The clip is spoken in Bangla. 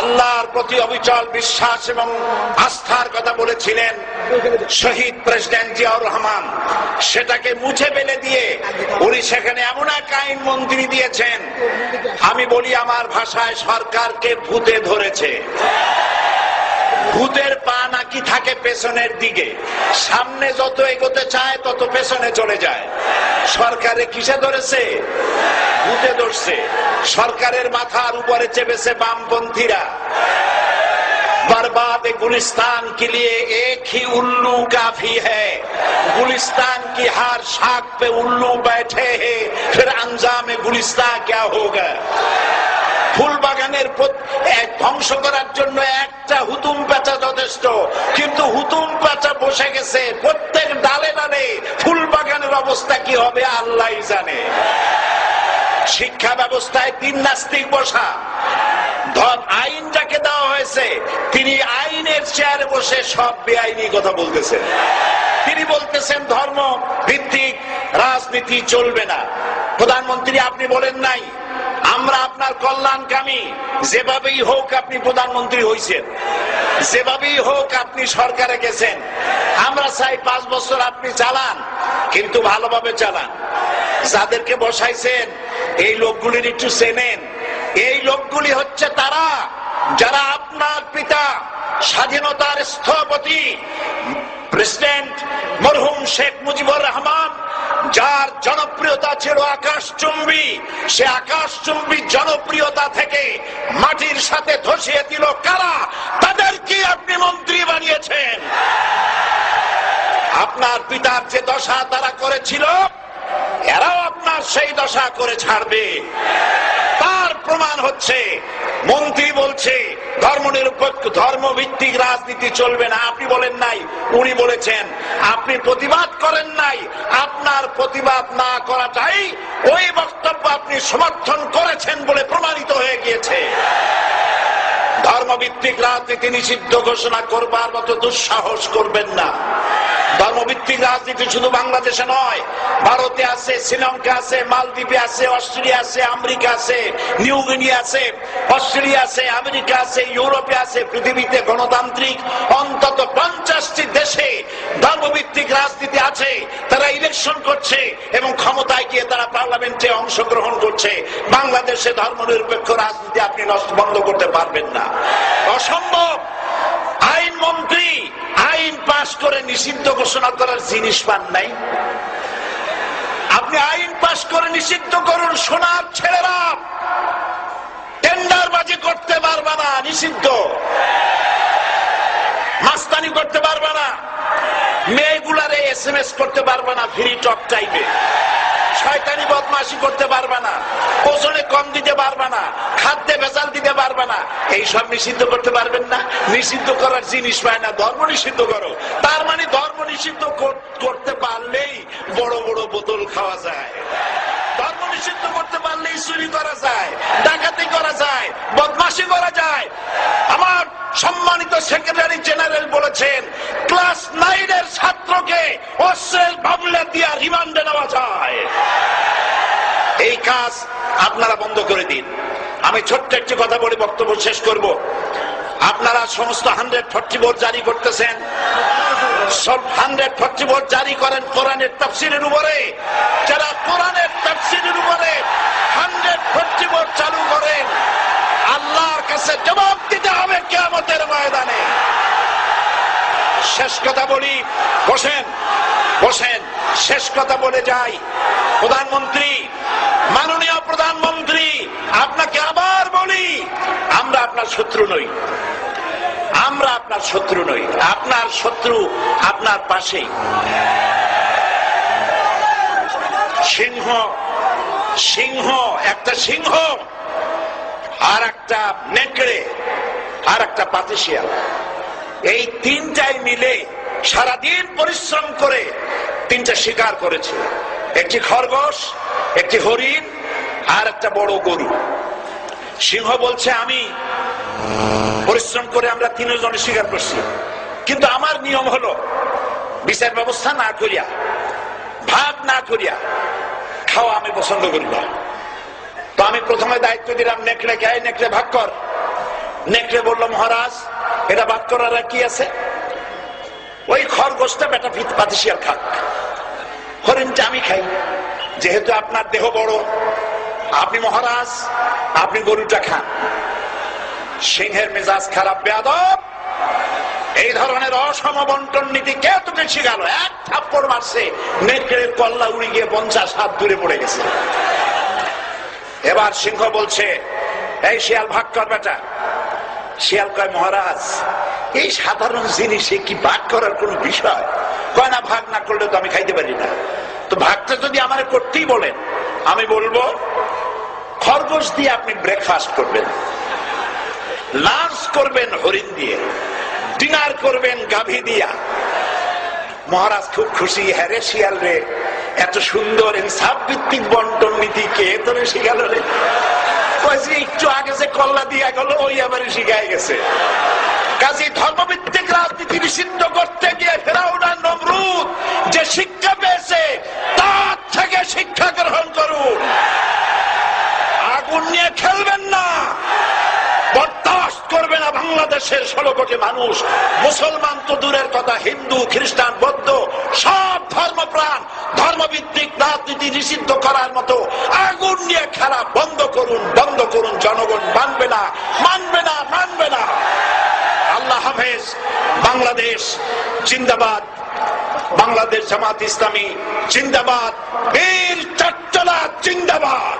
আল্লাহর প্রতি অবিচল বিশ্বাস এবং আস্থার কথা বলেছিলেন শহীদ প্রেসিডেন্ট জিয়াউর রহমান, সেটাকে মুছে ফেলে দিয়ে উনি সেখানে এমন এক আইন মন্ত্রী দিয়েছেন, আমি বলি আমার ভাষায় সরকারকে ভূতে ধরেছে। ভূতের পা নাকি থাকে পেছনের দিকে, সামনে যত এগোতে চায় তত পেছনে চলে যায়। সরকারে কিসে ধরেছে? ভূতে ধরছে। সরকারের মাথার উপরে চেপেছে বামপন্থীরা। बर्बाद गुलिस्तान के लिए एक ही उल्लू काफी है, गुलिस्तान की हर शाख पे उल्लू बैठे हैं, फिर अंजाम गुलिस्तान क्या होगा। ফুল বাগানের ধ্বংস করার জন্য একটা হুতুম পেঁচা যথেষ্ট, কিন্তু হুতুম পেঁচা বসে গেছে প্রত্যেক ডালে ডালে। ফুল বাগানের অবস্থা কি হবে আল্লাহই জানে। শিক্ষা ব্যবস্থায় তিন নাস্তিক বসা, আইন যাকে দেওয়া হয়েছে তিনি আইনের চেয়ারে বসে সব বেআইনি কথা বলতেছেন। তিনি বলতেছেন ধর্ম ভিত্তিক রাজনীতি চলবে না। প্রধানমন্ত্রী আপনি বলেন নাই আমরা আপনার কল্যাণকামী, যেভাবেই হোক আপনি প্রধানমন্ত্রী হয়েছেন, যেভাবেই হোক আপনি সরকারে গেছেন, আমরা চাই 5 বছর আপনি চালান, কিন্তু ভালোভাবে চালান। যাদেরকে বসাইছেন এই লোকগুলির একটু চেনেন। এই লোকগুলি হচ্ছে তারা যারা আপনার পিতা স্বাধীনতার স্থপতি প্রেসিডেন্ট মরহুম শেখ মুজিবুর রহমান, যার জনপ্রিয়তা ছিল আকাশচুম্বী, সে আকাশচুম্বী জনপ্রিয়তা থেকে মাটির সাথে ধসিয়ে দিল কারা? তাদেরকে আপনি মন্ত্রী বানিয়েছেন। আপনার পিতার যে দশা তারা করেছিল, এরাও আপনার সেই দশা করে ছাড়বে। তার প্রমাণ হচ্ছে মন্ত্রী বলছে ধর্মনিরপেক্ষ ধর্মভিত্তিক রাজনীতি চলবে না। আপনি বলেন নাই, উনি বলেছেন। আপনি প্রতিবাদ করেন নাই, আপনার প্রতিবাদ না করাটাই ওই বক্তব্য আপনি সমর্থন করেছেন বলে প্রমাণিত হয়ে গিয়েছে। ধর্মভিত্তিক রাজনীতি নিষিদ্ধ ঘোষণা করবার মতো দুঃসাহস করবেন না। ধর্মভিত্তিক রাজনীতি শুধু বাংলাদেশে নয়, ভারতে আছে, শ্রীলঙ্কা আছে, মালদ্বীপে আছে, অস্ট্রেলিয়া আছে, আমেরিকা আছে, নিউ গিনি আছে, অস্ট্রেলিয়া আছে, আমেরিকা আছে, ইউরোপে আছে। পৃথিবীতে গণতান্ত্রিক অন্তত 50টি দেশে ধর্মভিত্তিক রাজনীতি আছে। তারা ইলেকশন করছে এবং ক্ষমতায় গিয়ে তারা পার্লামেন্টে অংশগ্রহণ করছে। বাংলাদেশে ধর্মনিরপেক্ষ রাজনীতি আপনি বন্ধ করতে পারবেন না, অসম্ভব। আইন মন্ত্রী আইন পাশ করে নিষিদ্ধ ঘোষণা করার জিনিস পান নাই। আপনি আইন পাশ করে নিষিদ্ধ করুন, সোনার ছেলেরা টেন্ডারবাজি করতে পারবে না, নিষিদ্ধ। মাস্তানি করতে পারবে না, মেয়েগুলারে SMS করতে পারবে না ফ্রি টক টাইপে, শয়তানি বদমাশি করতে পারবে না, ওজনে কম দিতে পারবে না, খাদ্যে ভেজাল দিতে পারবে না। এইসব নিষিদ্ধ করতে পারবেন না। নিষিদ্ধ করার জিনিস পায় না, ধর্ম নিষিদ্ধ করো। তার মানে ধর্ম নিষিদ্ধ করতে পারলেই বড় বড় বোতল খাওয়া যায়। ধর্ম নিষিদ্ধ করতে পারলেই চুরি করা যায়, ডাকাতি করা যায়, বদমাশি করা যায়। আমার সম্মানিত সেক্রেটারি জেনারেল বলেছেন ক্লাস 9-এর ছাত্রকে অস্ত্রের মামলা দিয়ে রিমান্ডে নেওয়া যায়। এই কাজ আপনারা বন্ধ করে দিন। আমি ছোট্ট একটি কথা বলে বক্তব্য শেষ করব। আপনারা সমস্ত 140 ভোট জারি করতেছেন, সব 140 ভোট জারি করেন কোরআনের তাফসীরের উপরে। যারা কোরআনের তাফসীরের উপরে 140 ভোট চালু করেন, আল্লাহর কাছে জবাব দিতে হবে কিয়ামতের ময়দানে। শেষ কথা বলি, বসেন বসেন, শেষ কথা বলে যাই। প্রধানমন্ত্রী, মাননীয় প্রধানমন্ত্রী, আপনাকে আবার বলি, আমরা আপনার শত্রু নই, আমরা আপনার শত্রু নই। আপনার শত্রু আপনার পাশেই। সিংহ, সিংহ, একটা সিংহ আর একটা নেকড়ে আর একটা পাতিশিয়াল, এই তিনটাই মিলে সারাদিন পরিশ্রম করে তিনটা শিকার করেছে। একটি খরগোশ, একটি হরিণ আর একটা বড় গরু। সিংহ বলছে আমি পরিশ্রম করে আমরা তিনজনে শিকার করছি, কিন্তু আমার নিয়ম হলো বিচার ব্যবস্থা না করিয়া, ভাগ না করিয়া খাওয়া আমি পছন্দ করি না। তো আমি প্রথমে দায়িত্ব দিলাম নেকড়ে কে, নেকড়ে ভাগ কর। নেকড়ে বলল, মহারাজ এটা বাদ করার কি আছে? ওই খরগোশটা বেটা পাতিশিয়াল খাক, হরিণটা আমি খাই। যেহেতু আপনার দেহ বড়, আপনি মহারাজ, আপনি গরুটা খান। সিংহের মেজাজ খারাপ, বেয়াদব, এই ধরনের অসম বন্টন নীতি কে তোকে শিখালো? এক থাপ্পড় মারছে, নেকড়ের কল্লা উড়ে গিয়ে 50 হাত দূরে পড়ে গেছে। এবার সিংহ বলছে, এই শিয়াল ভাগ কর বেটা। শিয়াল কয়, মহারাজ এই সাধারণ জিনিসে কি ভাগ করার কোন বিষয়? কয় না, ভাগ না করলে তো আমি খাইতে পারি না। তো ভাগটা যদি আমার করতেই বলেন, আমি বলবো খরগোশ দিয়ে আপনি ব্রেকফাস্ট করবেন, লাঞ্চ করবেন হরিণ দিয়ে, ডিনার করবেন গাভী দিয়া। মহারাজ খুব খুশি। হ্যাঁ রে শিয়াল রে, এত সুন্দর ইনসাফ ভিত্তিক বন্টন নীতি কে তোরে শিখাল রে? একটু আগে যে কল্লা দিয়া গেল ওই আবার শিখাই গেছে। কাজী ধর্মভিত্তিক রাজনীতি নিষিদ্ধ করতে গিয়ে ফেরাউন আর নমরুদ যে শিক্ষা পেয়েছে তার থেকে শিক্ষা গ্রহণ করুন। আগুন নিয়ে খেলবেন না, বরদাস্ত করবে না বাংলাদেশের 16 কোটি মানুষ। মুসলমান তো দূরের কথা, হিন্দু, খ্রিস্টান, বৌদ্ধ সব ধর্মপ্রাণ ধর্মভিত্তিক রাজনীতি নিষিদ্ধ করার মতো আগুন নিয়ে খেলা বন্ধ করুন, বন্ধ করুন। জনগণ মানবে না, মানবে না, মানবে না। আল্লাহ হাফেজ। বাংলাদেশ জিন্দাবাদ, বাংলাদেশ জামাত ইসলামী জিন্দাবাদ, বীর চট্টলা জিন্দাবাদ।